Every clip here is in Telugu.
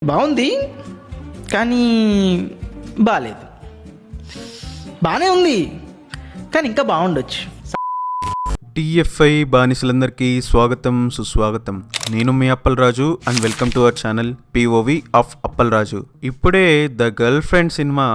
బాగుంది కానీ బాగాలేదు. బాగానే ఉంది కానీ ఇంకా బాగుండొచ్చు. టీఎఫ్ఐ బానిసలందరికీ స్వాగతం సుస్వాగతం. నేను మీ Appalaraju and welcome to our channel POV of Appalaraju. ఇప్పుడే the girlfriend cinema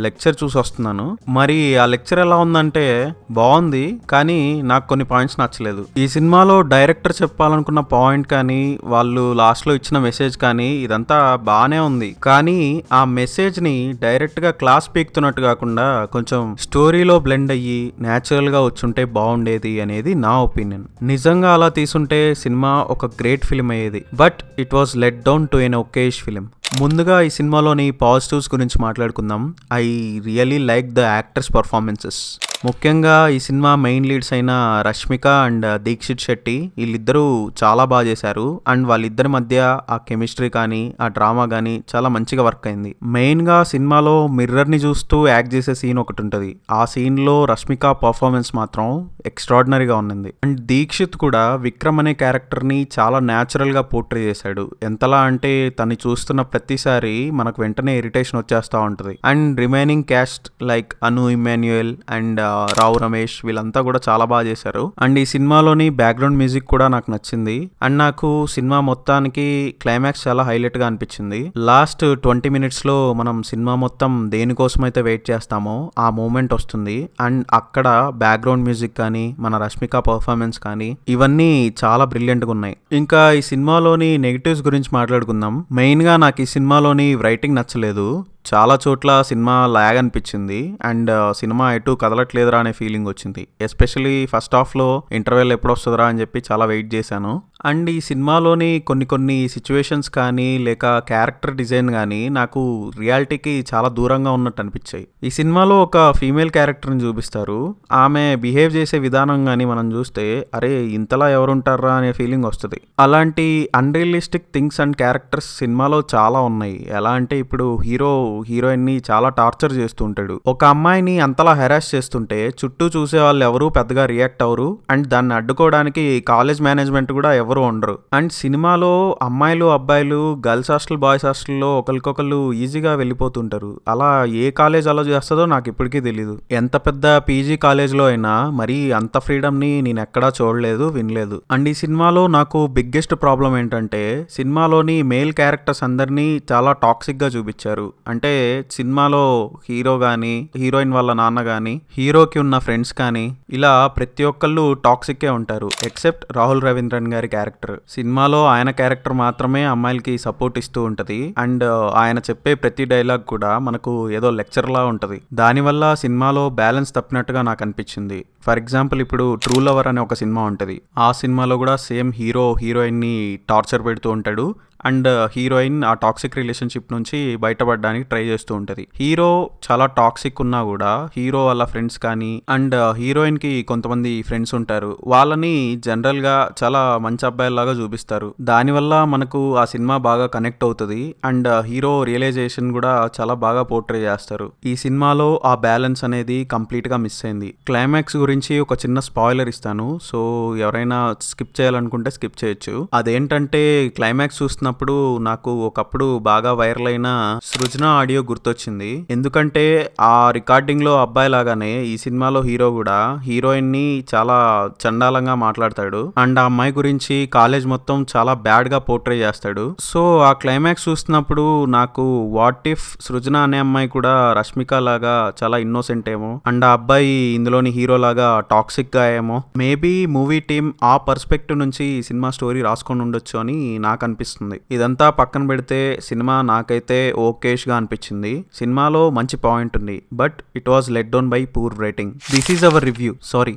lecture చూసి వస్తున్నాను. మరి ఆ లెక్చర్ ఎలా ఉందంటే బాగుంది, కానీ నాకు కొన్ని పాయింట్స్ నచ్చలేదు. ఈ సినిమాలో డైరెక్టర్ చెప్పాలనుకున్న పాయింట్ కానీ వాళ్ళు లాస్ట్లో ఇచ్చిన మెసేజ్ కానీ ఇదంతా బాగానే ఉంది. కానీ ఆ మెసేజ్ ని డైరెక్ట్ గా క్లాస్ పీక్తున్నట్టు కాకుండా కొంచెం స్టోరీలో బ్లెండ్ అయ్యి న్యాచురల్ గా వచ్చుంటే బాగుండేది అనేది నా ఒపీనియన్. నిజంగా అలా తీసుంటే సినిమా ఒక గ్రేట్ ఫిల్మ్ అయ్యేది. But it was let down to an okayish film. ముందుగా ఈ సినిమాలోని పాజిటివ్స్ గురించి మాట్లాడుకుందాం. I really like the actors performances. ముఖ్యంగా ఈ సినిమా మెయిన్ లీడ్స్ అయిన రష్మిక అండ్ దీక్షిత్ శెట్టి వీళ్ళిద్దరూ చాలా బాగా చేశారు. అండ్ వాళ్ళిద్దరి మధ్య ఆ కెమిస్ట్రీ కానీ ఆ డ్రామా కానీ చాలా మంచిగా వర్క్ అయింది. మెయిన్ గా సినిమాలో మిర్రర్ ని చూస్తూ యాక్ట్ చేసే సీన్ ఒకటి ఉంటుంది. ఆ సీన్ లో రష్మిక పర్ఫార్మెన్స్ మాత్రం ఎక్స్ట్రాడినరీగా ఉంది. అండ్ దీక్షిత్ కూడా విక్రమ్ అనే క్యారెక్టర్ ని చాలా న్యాచురల్ గా పోర్ట్రే చేశాడు. ఎంతలా అంటే తను చూస్తున్న ప్రతిసారి మనకు వెంటనే ఇరిటేషన్ వచ్చేస్తూ ఉంటుంది. And remaining cast like Anu Emmanuel and Rao Ramesh వీళ్ళంతా కూడా చాలా బాగా చేశారు. అండ్ ఈ సినిమాలోని బ్యాక్గ్రౌండ్ మ్యూజిక్ కూడా నాకు నచ్చింది. అండ్ నాకు సినిమా మొత్తానికి క్లైమాక్స్ చాలా హైలైట్ గా అనిపించింది. లాస్ట్ 20 minutes లో మనం సినిమా మొత్తం దేనికోసమైతే వెయిట్ చేస్తామో ఆ మూమెంట్ వస్తుంది. అండ్ అక్కడ బ్యాక్గ్రౌండ్ మ్యూజిక్ కానీ మన రష్మిక పర్ఫార్మెన్స్ కానీ ఇవన్నీ చాలా బ్రిలియంట్ గా ఉన్నాయి. ఇంకా ఈ సినిమాలోని నెగిటివ్స్ గురించి మాట్లాడుకుందాం. మెయిన్ గా నాకు ఈ సినిమాలోని రైటింగ్ నచ్చలేదు. చాలా చోట్ల సినిమా లాగ్ అనిపించింది. అండ్ సినిమా ఎటు కదలట్లేదురా అనే ఫీలింగ్ వచ్చింది. ఎస్పెషలీ ఫస్ట్ హాఫ్లో ఇంటర్వెల్ ఎప్పుడు వస్తుందిరా అని చెప్పి చాలా వెయిట్ చేశాను. అండ్ ఈ సినిమాలోని కొన్ని సిచ్యువేషన్స్ కానీ లేక క్యారెక్టర్ డిజైన్ కానీ నాకు రియాలిటీకి చాలా దూరంగా ఉన్నట్టు అనిపించాయి. ఈ సినిమాలో ఒక ఫీమేల్ క్యారెక్టర్ని చూపిస్తారు. ఆమె బిహేవ్ చేసే విధానం కానీ మనం చూస్తే అరే ఇంతలా ఎవరుంటారా అనే ఫీలింగ్ వస్తుంది. అలాంటి అన్రియలిస్టిక్ థింగ్స్ అండ్ క్యారెక్టర్స్ సినిమాలో చాలా ఉన్నాయి. ఎలా అంటే ఇప్పుడు హీరోయిన్ ని చాలా టార్చర్ చేస్తూ ఉంటాడు. ఒక అమ్మాయిని అంతలా హెరాస్ చేస్తుంటే చుట్టూ చూసే వాళ్ళు ఎవరు పెద్దగా రియాక్ట్ అవరు. అండ్ దాన్ని అడ్డుకోవడానికి కాలేజ్ మేనేజ్మెంట్ కూడా ఎవరు ఉండరు. అండ్ సినిమాలో అమ్మాయిలు అబ్బాయిలు గర్ల్స్ హాస్టల్ బాయ్స్ హాస్టల్లో ఒకరికొకరు ఈజీగా వెళ్ళిపోతుంటారు. అలా ఏ కాలేజ్ అలా చేస్తుందో నాకు ఇప్పటికీ తెలీదు. ఎంత పెద్ద పీజీ కాలేజ్లో అయినా మరి అంత ఫ్రీడమ్ ని నేను ఎక్కడా చూడలేదు, వినలేదు. అండ్ ఈ సినిమాలో నాకు బిగ్గెస్ట్ ప్రాబ్లం ఏంటంటే సినిమాలోని మేల్ క్యారెక్టర్స్ అందరినీ చాలా టాక్సిక్ గా చూపించారు. అంటే సినిమాలో హీరో గానీ హీరోయిన్ వాళ్ళ నాన్న గానీ హీరోకి ఉన్న ఫ్రెండ్స్ కానీ ఇలా ప్రతి ఒక్కళ్ళు టాక్సిక్కే ఉంటారు ఎక్సెప్ట్ రాహుల్ రవీంద్రన్ గారి క్యారెక్టర్. సినిమాలో ఆయన క్యారెక్టర్ మాత్రమే అమ్మాయిలకి సపోర్ట్ ఇస్తూ ఉంటది. అండ్ ఆయన చెప్పే ప్రతి డైలాగ్ కూడా మనకు ఏదో లెక్చర్ లా ఉంటది. దానివల్ల సినిమాలో బ్యాలెన్స్ తప్పినట్టుగా నాకు అనిపించింది. ఫర్ ఎగ్జాంపుల్ ఇప్పుడు ట్రూ లవర్ అనే ఒక సినిమా ఉంటుంది. ఆ సినిమాలో కూడా సేమ్ హీరోయిన్ ని టార్చర్ పెడుతూ ఉంటాడు. అండ్ హీరోయిన్ ఆ టాక్సిక్ రిలేషన్షిప్ నుంచి బయటపడడానికి ట్రై చేస్తూ ఉంటుంది. హీరో చాలా టాక్సిక్ ఉన్నా కూడా హీరో వాళ్ళ ఫ్రెండ్స్ కానీ అండ్ హీరోయిన్ కి కొంతమంది ఫ్రెండ్స్ ఉంటారు. వాళ్ళని జనరల్ గా చాలా మంచి అబ్బాయిలాగా చూపిస్తారు. దానివల్ల మనకు ఆ సినిమా బాగా కనెక్ట్ అవుతుంది. అండ్ హీరో రియలైజేషన్ కూడా చాలా బాగా పోర్ట్రే చేస్తారు. ఈ సినిమాలో ఆ బ్యాలెన్స్ అనేది కంప్లీట్ గా మిస్ అయింది. క్లైమాక్స్ గురించి ఒక చిన్న స్పాయిలర్ ఇస్తాను. సో ఎవరైనా స్కిప్ చేయాలనుకుంటే స్కిప్ చేయొచ్చు. అదేంటంటే క్లైమాక్స్ చూస్తున్నప్పుడు నాకు ఒకప్పుడు బాగా వైరల్ అయిన సృజన ఆడియో గుర్తొచ్చింది. ఎందుకంటే ఆ రికార్డింగ్ లో అబ్బాయి లాగానే ఈ సినిమాలో హీరో కూడా హీరోయిన్ ని చాలా చండాలంగా మాట్లాడతాడు. అండ్ ఆ అమ్మాయి గురించి కాలేజ్ మొత్తం చాలా బ్యాడ్ గా పోర్ట్రే చేస్తాడు. సో ఆ క్లైమాక్స్ చూస్తున్నప్పుడు నాకు వాట్ ఇఫ్ సృజన అనే అమ్మాయి కూడా రష్మిక లాగా చాలా ఇన్నోసెంట్ ఏమో అండ్ ఆ అబ్బాయి ఇందులోని హీరో లాగా టాక్సిక్ గా ఏమో మేబీ మూవీ టీమ్ ఆ పర్స్పెక్టివ్ నుంచి సినిమా స్టోరీ రాసుకొని ఉండొచ్చు అని నాకు అనిపిస్తుంది. ఇదంతా పక్కన పెడితే సినిమా నాకైతే ఓకేష్ గా అనిపించింది. సినిమాలో మంచి పాయింట్ ఉంది. But it was let down by poor rating. This is our review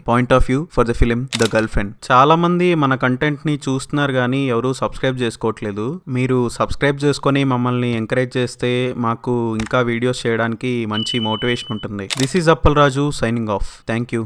point of view for the film the girl friend. చాలా మంది మన కంటెంట్ ని చూస్తున్నారు కానీ ఎవరు సబ్స్క్రైబ్ చేసుకోవట్లేదు. మీరు సబ్స్క్రైబ్ చేసుకొని మమ్మల్ని ఎంకరేజ్ చేస్తే మాకు ఇంకా వీడియోస్ చేయడానికి మంచి మోటివేషన్ ఉంటుంది. This is Appalaraju signing off. Thank you.